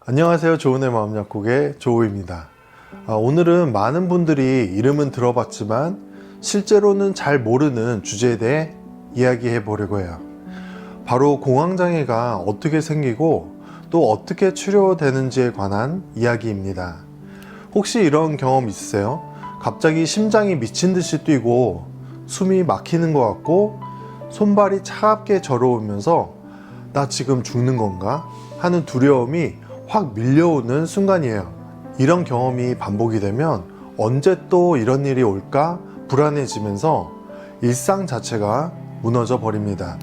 안녕하세요. 조은의 마음 약국의 조우입니다. 오늘은 많은 분들이 이름은 들어봤지만 실제로는 잘 모르는 주제에 대해 이야기해 보려고 해요. 바로 공황장애가 어떻게 생기고 또 어떻게 치료되는지에 관한 이야기입니다. 혹시 이런 경험 있으세요? 갑자기 심장이 미친 듯이 뛰고 숨이 막히는 것 같고 손발이 차갑게 저려오면서 나 지금 죽는 건가? 하는 두려움이 확 밀려오는 순간이에요. 이런 경험이 반복이 되면 언제 또 이런 일이 올까 불안해지면서 일상 자체가 무너져 버립니다.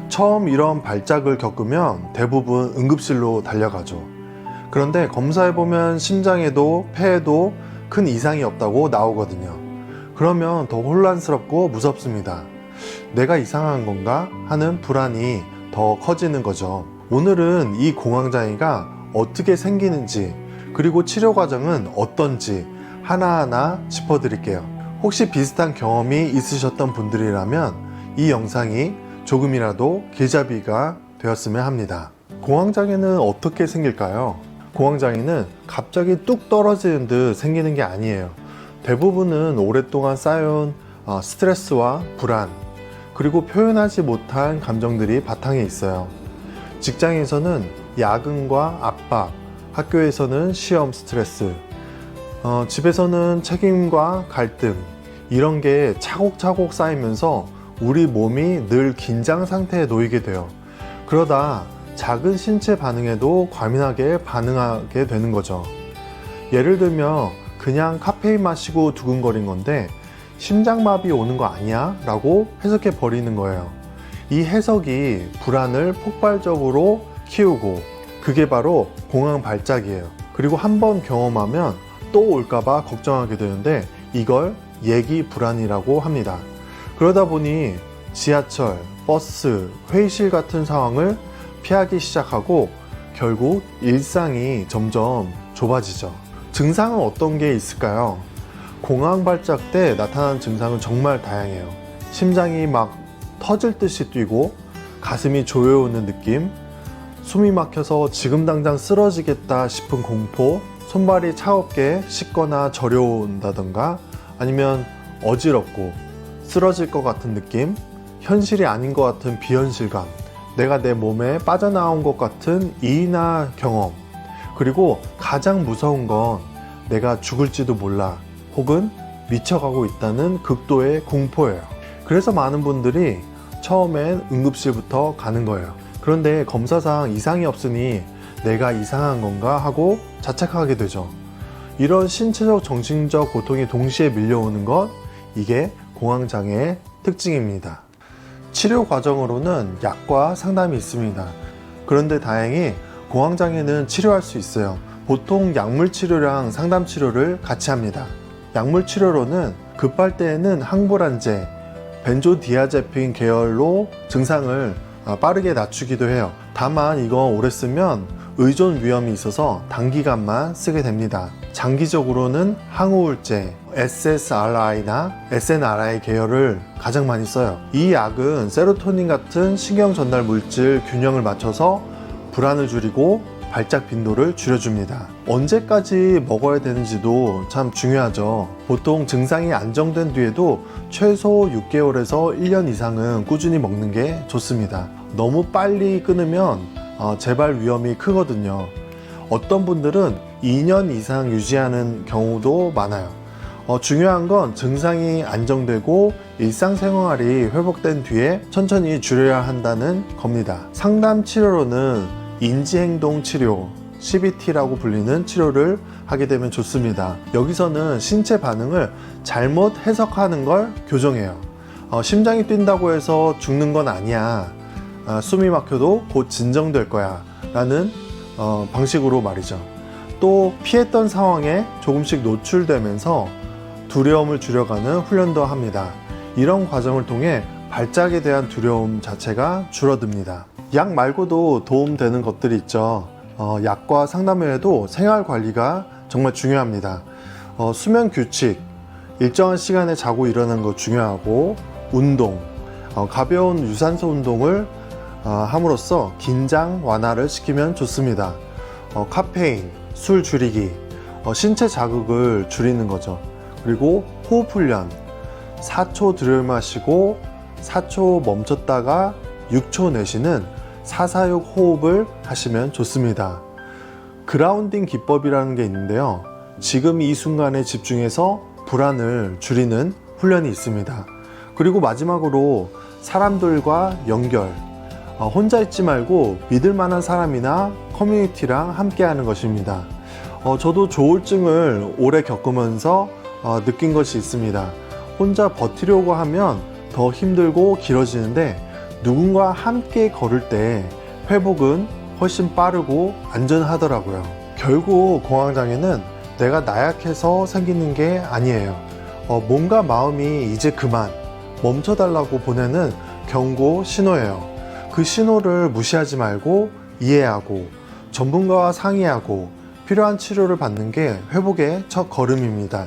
처음 이런 발작을 겪으면 대부분 응급실로 달려가죠. 그런데 검사해보면 심장에도 폐에도 큰 이상이 없다고 나오거든요. 그러면 더 혼란스럽고 무섭습니다. 내가 이상한 건가 하는 불안이 더 커지는 거죠. 오늘은 이 공황장애가 어떻게 생기는지 그리고 치료 과정은 어떤지 하나하나 짚어드릴게요. 혹시 비슷한 경험이 있으셨던 분들이라면 이 영상이 조금이라도 길잡이가 되었으면 합니다. 공황장애는 어떻게 생길까요? 공황장애는 갑자기 뚝 떨어지는 듯 생기는 게 아니에요. 대부분은 오랫동안 쌓여온 스트레스와 불안 그리고 표현하지 못한 감정들이 바탕에 있어요. 직장에서는 야근과 압박, 학교에서는 시험 스트레스, 집에서는 책임과 갈등, 이런 게 차곡차곡 쌓이면서 우리 몸이 늘 긴장 상태에 놓이게 돼요. 그러다 작은 신체 반응에도 과민하게 반응하게 되는 거죠. 예를 들면 그냥 카페인 마시고 두근거린 건데 심장마비 오는 거 아니야? 라고 해석해 버리는 거예요. 이 해석이 불안을 폭발적으로 키우고 그게 바로 공황 발작이에요. 그리고 한번 경험하면 또 올까봐 걱정하게 되는데 이걸 예기 불안이라고 합니다. 그러다 보니 지하철, 버스, 회의실 같은 상황을 피하기 시작하고 결국 일상이 점점 좁아지죠. 증상은 어떤 게 있을까요? 공황 발작 때 나타나는 증상은 정말 다양해요. 심장이 막 터질 듯이 뛰고 가슴이 조여오는 느낌, 숨이 막혀서 지금 당장 쓰러지겠다 싶은 공포, 손발이 차갑게 식거나 저려온다던가 아니면 어지럽고 쓰러질 것 같은 느낌, 현실이 아닌 것 같은 비현실감, 내가 내 몸에 빠져나온 것 같은 이나 경험, 그리고 가장 무서운 건 내가 죽을지도 몰라 혹은 미쳐가고 있다는 극도의 공포예요. 그래서 많은 분들이 처음엔 응급실부터 가는 거예요. 그런데 검사상 이상이 없으니 내가 이상한 건가 하고 자책하게 되죠. 이런 신체적 정신적 고통이 동시에 밀려오는 것, 이게 공황장애의 특징입니다. 치료 과정으로는 약과 상담이 있습니다. 그런데 다행히 공황장애는 치료할 수 있어요. 보통 약물 치료랑 상담 치료를 같이 합니다. 약물 치료로는 급할 때에는 항불안제, 벤조디아제핀 계열로 증상을 빠르게 낮추기도 해요. 다만 이거 오래 쓰면 의존 위험이 있어서 단기간만 쓰게 됩니다. 장기적으로는 항우울제, SSRI나 SNRI 계열을 가장 많이 써요. 이 약은 세로토닌 같은 신경 전달 물질 균형을 맞춰서 불안을 줄이고 발작 빈도를 줄여줍니다. 언제까지 먹어야 되는지도 참 중요하죠. 보통 증상이 안정된 뒤에도 최소 6개월에서 1년 이상은 꾸준히 먹는 게 좋습니다. 너무 빨리 끊으면 재발 위험이 크거든요. 어떤 분들은 2년 이상 유지하는 경우도 많아요. 중요한 건 증상이 안정되고 일상생활이 회복된 뒤에 천천히 줄여야 한다는 겁니다. 상담 치료로는 인지행동 치료, CBT라고 불리는 치료를 하게 되면 좋습니다. 여기서는 신체 반응을 잘못 해석하는 걸 교정해요. 심장이 뛴다고 해서 죽는 건 아니야. 숨이 막혀도 곧 진정될 거야. 라는 방식으로 말이죠. 또 피했던 상황에 조금씩 노출되면서 두려움을 줄여가는 훈련도 합니다. 이런 과정을 통해 발작에 대한 두려움 자체가 줄어듭니다. 약 말고도 도움되는 것들이 있죠. 약과 상담 외에도 생활 관리가 정말 중요합니다. 수면 규칙, 일정한 시간에 자고 일어나는 거 중요하고 운동, 가벼운 유산소 운동을 함으로써 긴장 완화를 시키면 좋습니다. 카페인, 술 줄이기, 신체 자극을 줄이는 거죠. 그리고 호흡 훈련, 4초 들이마시고 4초 멈췄다가 6초 내쉬는 446 호흡을 하시면 좋습니다. 그라운딩 기법이라는 게 있는데요. 지금 이 순간에 집중해서 불안을 줄이는 훈련이 있습니다. 그리고 마지막으로 사람들과 연결, 혼자 있지 말고 믿을 만한 사람이나 커뮤니티랑 함께 하는 것입니다. 저도 조울증을 오래 겪으면서 느낀 것이 있습니다. 혼자 버티려고 하면 더 힘들고 길어지는데 누군가 함께 걸을 때 회복은 훨씬 빠르고 안전하더라고요. 결국 공황장애는 내가 나약해서 생기는 게 아니에요. 몸과 마음이 이제 그만 멈춰달라고 보내는 경고 신호예요. 그 신호를 무시하지 말고 이해하고 전문가와 상의하고 필요한 치료를 받는 게 회복의 첫 걸음입니다.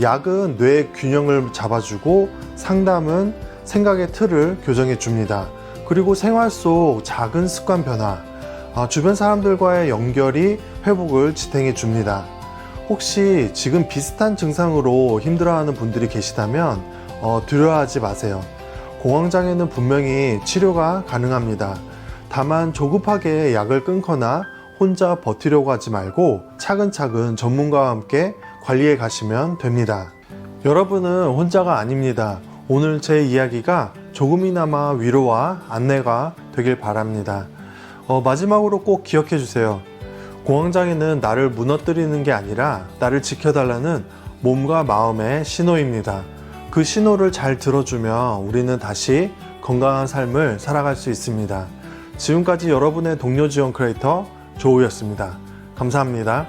약은 뇌의 균형을 잡아주고 상담은 생각의 틀을 교정해 줍니다. 그리고 생활 속 작은 습관 변화, 주변 사람들과의 연결이 회복을 지탱해 줍니다. 혹시 지금 비슷한 증상으로 힘들어하는 분들이 계시다면 두려워하지 마세요. 공황장애는 분명히 치료가 가능합니다. 다만 조급하게 약을 끊거나 혼자 버티려고 하지 말고 차근차근 전문가와 함께 관리해 가시면 됩니다. 여러분은 혼자가 아닙니다. 오늘 제 이야기가 조금이나마 위로와 안내가 되길 바랍니다. 마지막으로 꼭 기억해 주세요. 공황장애는 나를 무너뜨리는 게 아니라 나를 지켜달라는 몸과 마음의 신호입니다. 그 신호를 잘 들어주면 우리는 다시 건강한 삶을 살아갈 수 있습니다. 지금까지 여러분의 동료 지원 크리에이터 조우였습니다. 감사합니다.